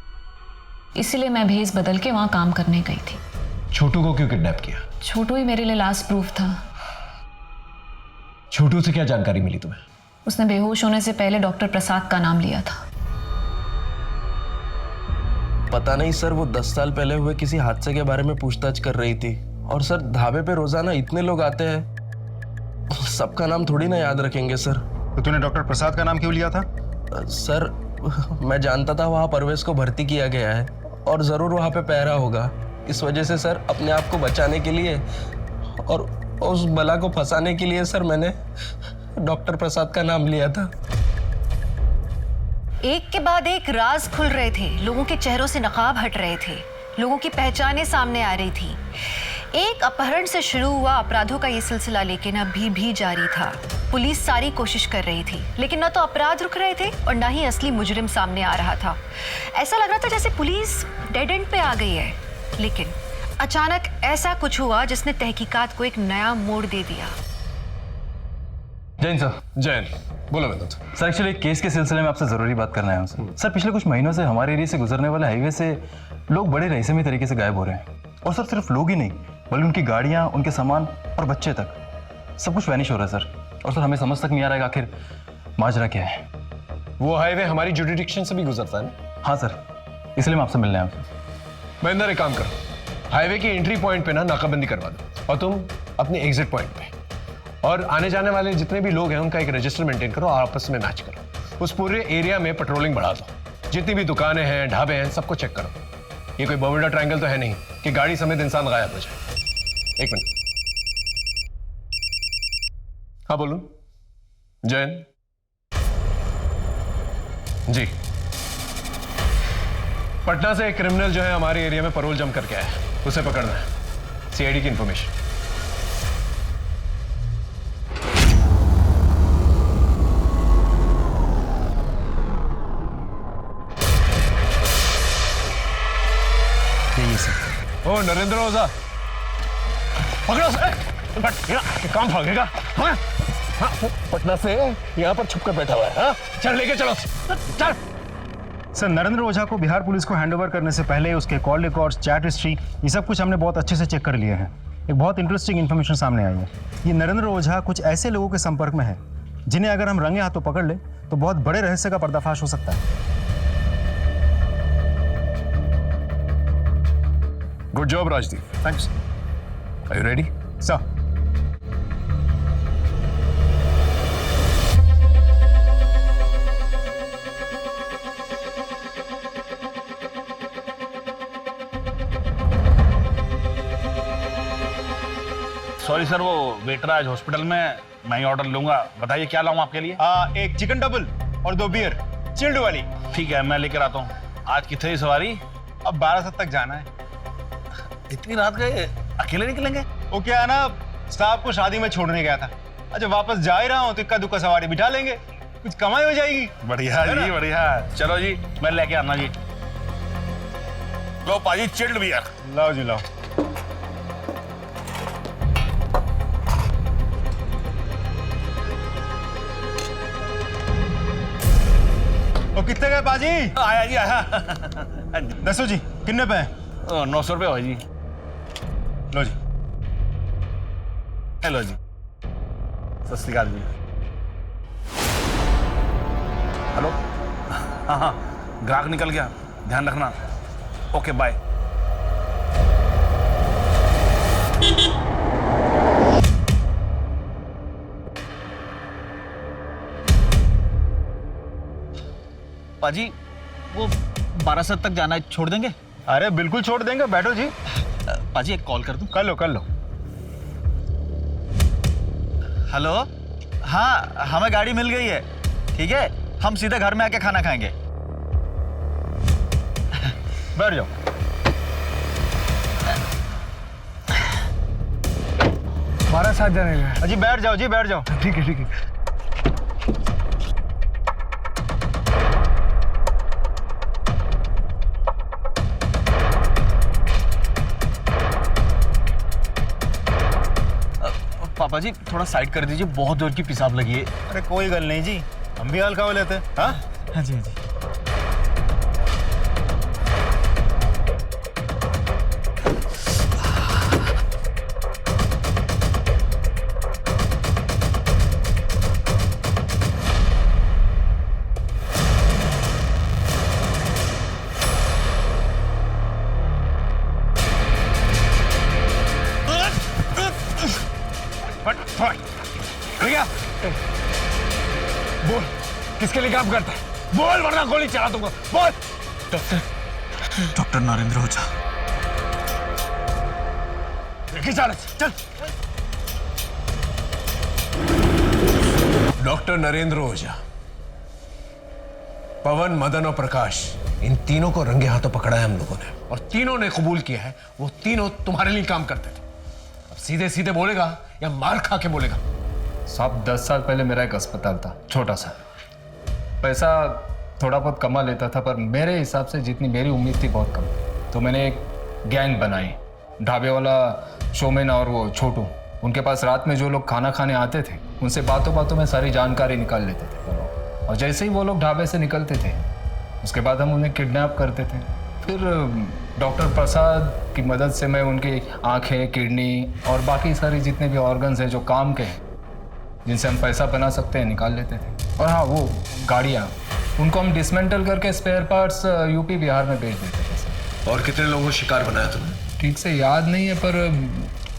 इसलिए मैं भेस बदल के वहाँ काम करने गई थी। छोटू को क्यों किडनैप किया? छोटू ही मेरे लिए लास्ट प्रूफ था। छोटू से क्या जानकारी मिली तुम्हें? उसने बेहोश होने से पहले डॉक्टर प्रसाद का नाम लिया था। पता नहीं सर, वो 10 साल पहले हुए किसी हादसे के बारे में पूछताछ कर रही थी। और सर ढाबे पे रोजाना इतने लोग आते हैं, सबका नाम थोड़ी ना याद रखेंगे सर। तो तूने डॉक्टर प्रसाद का नाम क्यों लिया था? सर मैं जानता था वहाँ परवेज को भर्ती किया गया है और ज़रूर वहाँ पे पहरा होगा। इस वजह से सर अपने आप को बचाने के लिए और उस बला को फंसाने के लिए सर मैंने डॉक्टर प्रसाद का नाम लिया था। एक के बाद एक राज खुल रहे थे, लोगों के चेहरों से नकाब हट रहे थे, लोगों की पहचानें सामने आ रही थी। एक अपहरण से शुरू हुआ अपराधों का ये सिलसिला लेकिन अभी भी जारी था। पुलिस सारी कोशिश कर रही थी, लेकिन ना तो अपराध रुक रहे थे और ना ही असली मुजरिम सामने आ रहा था। ऐसा लग रहा था जैसे पुलिस डेड एंड पे आ गई है। लेकिन अचानक ऐसा कुछ हुआ जिसने तहकीकात को एक नया मोड़ दे दिया। जैन सर। जैन बोलो विनोद। सर एक्चुअली केस के सिलसिले में आपसे ज़रूरी बात करना है सर। पिछले कुछ महीनों से हमारे एरिया से गुजरने वाले हाईवे से लोग बड़े रहस्यमय तरीके से गायब हो रहे हैं। और सर सिर्फ लोग ही नहीं, बल्कि उनकी गाड़ियाँ, उनके सामान और बच्चे तक, सब कुछ वैनिश हो रहा है सर। और सर हमें समझ तक नहीं आ रहा है आखिर माजरा क्या है। वो हाईवे हमारी जुडिडिक्शन से भी गुजरता है ना? हाँ सर, इसलिए मैं आपसे मिलने आया हूँ। महेंद्र एक काम करो, हाईवे की एंट्री पॉइंट पे ना नाकाबंदी करवा दो और तुम अपने एग्जिट पॉइंट पे, और आने जाने वाले जितने भी लोग हैं उनका एक रजिस्टर मेंटेन करो और आपस में मैच करो। उस पूरे एरिया में पेट्रोलिंग बढ़ा दो। जितनी भी दुकानें हैं, ढाबे हैं, सबको चेक करो। ये कोई बर्मुडा ट्रायंगल तो है नहीं कि गाड़ी समेत इंसान गायब हो जाए। एक मिनट। हाँ बोलूं? जैन जी, पटना से एक क्रिमिनल जो है हमारे एरिया में पैरोल जम करके आया है, उसे पकड़ना है। सीआईडी की इंफॉर्मेशन। ओ नरेंद्र ओझा, पकड़ो से। काम भागेगा? हाँ? हाँ, पटना से यहाँ पर छुपकर बैठा हुआ है। हाँ? चल लेके चलो, चल। सर नरेंद्र ओझा को बिहार पुलिस को हैंडओवर करने से पहले उसके कॉल रिकॉर्ड्स, चैट हिस्ट्री, ये सब कुछ हमने बहुत अच्छे से चेक कर लिया है। एक बहुत इंटरेस्टिंग इन्फॉर्मेशन सामने आई है। ये नरेंद्र ओझा कुछ ऐसे लोगों के संपर्क में है जिन्हें अगर हम रंगे हाथों पकड़ ले तो बहुत बड़े रहस्य का पर्दाफाश हो सकता है। Good job Rajdeep. Thanks. Are you ready? Sir. Sorry sir, वो वेटर आज हॉस्पिटल में, मैं ही ऑर्डर लूंगा। बताइए क्या लाऊं आपके लिए? एक चिकन डबल और 2 बियर चिल्ड वाली। ठीक है, मैं लेकर आता हूँ। आज कितनी सवारी? अब 12 तक जाना है। इतनी रात गए अकेले निकलेंगे? वो क्या है ना, साहब को शादी में छोड़ने गया था। अच्छा वापस जा ही रहा हूँ तो इक्का दुक्का सवारी बिठा लेंगे, कुछ कमाई हो जाएगी। बढ़िया जी, बढ़िया। चलो जी, मैं लेके आना जी। लो पाजी चिल्ड बियर। लाओ जी लाओ। और कितने गए पाजी? आया जी आया। 10 जी, कितने पे? 900 रुपये हो जी। लो जी। हेलो जी, सत श्री अकाल जी। हेलो। हाँ हाँ, ग्राहक निकल गया, ध्यान रखना। Okay bye. पाजी वो 12 तक जाना है, छोड़ देंगे? अरे बिल्कुल छोड़ देंगे, बैठो जी। पाजी एक कॉल कर दूं? कर लो कर लो। हेलो। हाँ हमें गाड़ी मिल गई है, ठीक है, हम सीधे घर में आके खाना खाएंगे। बैठ जाओ। हमारा साथ जाने का। जी बैठ जाओ, जी बैठ जाओ। ठीक है ठीक है। पापा जी थोड़ा साइड कर दीजिए, बहुत जोर की पेशाब लगी है। अरे कोई गल नहीं जी, हम भी हल्का हो लेते हैं। हाँ हाँ जी हाँ जी। बोल किसके लिए काम करता है? बोल वरना गोली चला दूंगा। बोल। डॉक्टर नरेंद्र ओझा। चल चल। डॉक्टर नरेंद्र ओझा, पवन, मदन और प्रकाश, इन तीनों को रंगे हाथों पकड़ा है हम लोगों ने, और तीनों ने कबूल किया है वो तीनों तुम्हारे लिए काम करते थे। अब सीधे सीधे बोलेगा या मार खा के बोलेगा? साहब 10 साल पहले मेरा एक अस्पताल था, छोटा सा। पैसा थोड़ा बहुत कमा लेता था, पर मेरे हिसाब से जितनी मेरी उम्मीद थी बहुत कम थी। तो मैंने एक गैंग बनाई, ढाबे वाला शोमैन और वो छोटू। उनके पास रात में जो लोग खाना खाने आते थे, उनसे बातों बातों में सारी जानकारी निकाल लेते थे। और जैसे ही वो लोग ढाबे से निकलते थे, उसके बाद हम उन्हें किडनैप करते थे। फिर डॉक्टर प्रसाद की मदद से मैं उनकी आँखें, किडनी और बाकी सारी जितने भी ऑर्गन्स हैं जो काम के हैं, जिनसे हम पैसा बना सकते हैं, निकाल लेते थे। और हाँ, वो गाड़ियाँ, उनको हम डिसमेंटल करके स्पेयर पार्ट्स यूपी बिहार में बेच देते थे। और कितने लोगों को शिकार बनाया तुमने? ठीक से याद नहीं है, पर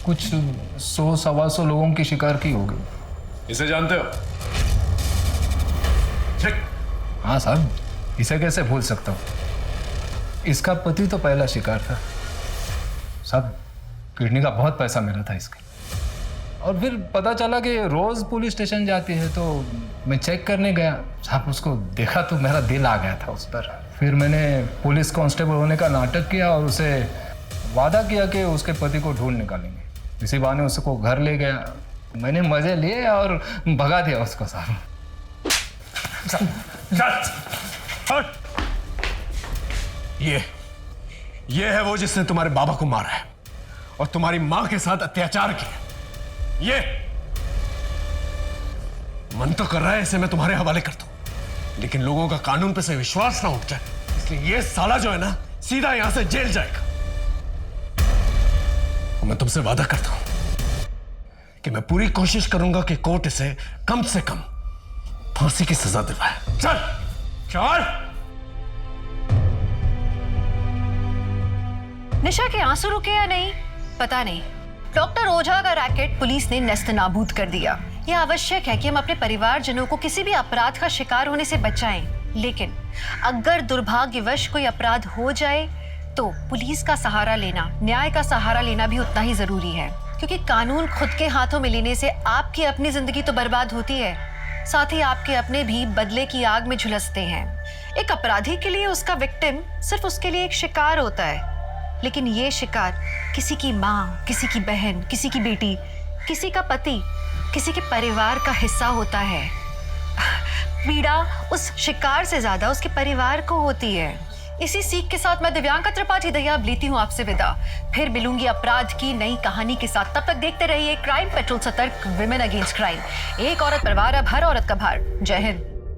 कुछ 100-125 लोगों की शिकार की होगी। इसे जानते हो? हाँ साहब, इसे कैसे भूल सकता हूँ। इसका पति तो पहला शिकार था साहब। किडनी का बहुत पैसा मिला था इसके। और फिर पता चला कि रोज पुलिस स्टेशन जाती है, तो मैं चेक करने गया साहब। उसको देखा तो मेरा दिल आ गया था उस पर। फिर मैंने पुलिस कांस्टेबल होने का नाटक किया और उसे वादा किया कि उसके पति को ढूंढ निकालेंगे। इसी बहाने उसको घर ले गया, मैंने मजे लिए और भगा दिया उसको साहब। ये है वो जिसने तुम्हारे बाबा को मारा है और तुम्हारी मां के साथ अत्याचार किया। ये मन तो कर रहा है इसे मैं तुम्हारे हवाले कर दूं, लेकिन लोगों का कानून पे से विश्वास ना उठ जाए, इसलिए ये साला जो है ना, सीधा यहां से जेल जाएगा। और मैं तुमसे वादा करता हूं कि मैं पूरी कोशिश करूंगा कि कोर्ट इसे कम से कम फांसी की सजा दिलवाए। चल चल। निशा के आंसू रुके या नहीं पता नहीं। डॉक्टर ओझा का रैकेट पुलिस ने नेस्तनाबूद कर दिया। यह आवश्यक है कि हम अपने परिवारजनों को किसी भी अपराध का शिकार होने से बचाएं, लेकिन अगर दुर्भाग्यवश कोई अपराध हो जाए तो पुलिस का सहारा लेना, न्याय का सहारा लेना भी उतना ही जरूरी है, क्योंकि कानून खुद के हाथों में लेने से आपकी अपनी जिंदगी तो बर्बाद होती है, साथ ही आपके अपने भी बदले की आग में झुलसते हैं। एक अपराधी के लिए उसका विक्टिम सिर्फ उसके लिए एक शिकार होता है, लेकिन ये शिकार किसी की माँ, किसी की बहन, किसी की बेटी, किसी का पति, किसी के परिवार का हिस्सा होता है। पीड़ा उस शिकार से ज्यादा उसके परिवार को होती है। इसी सीख के साथ मैं दिव्यांका त्रिपाठी दयाब लेती हूँ आपसे विदा। फिर मिलूंगी अपराध की नई कहानी के साथ। तब तक देखते रहिए क्राइम पेट्रोल, सतर्क, विमेन अगेंस्ट क्राइम। एक औरत पर वार, अब हर औरत का भार। जय हिंद।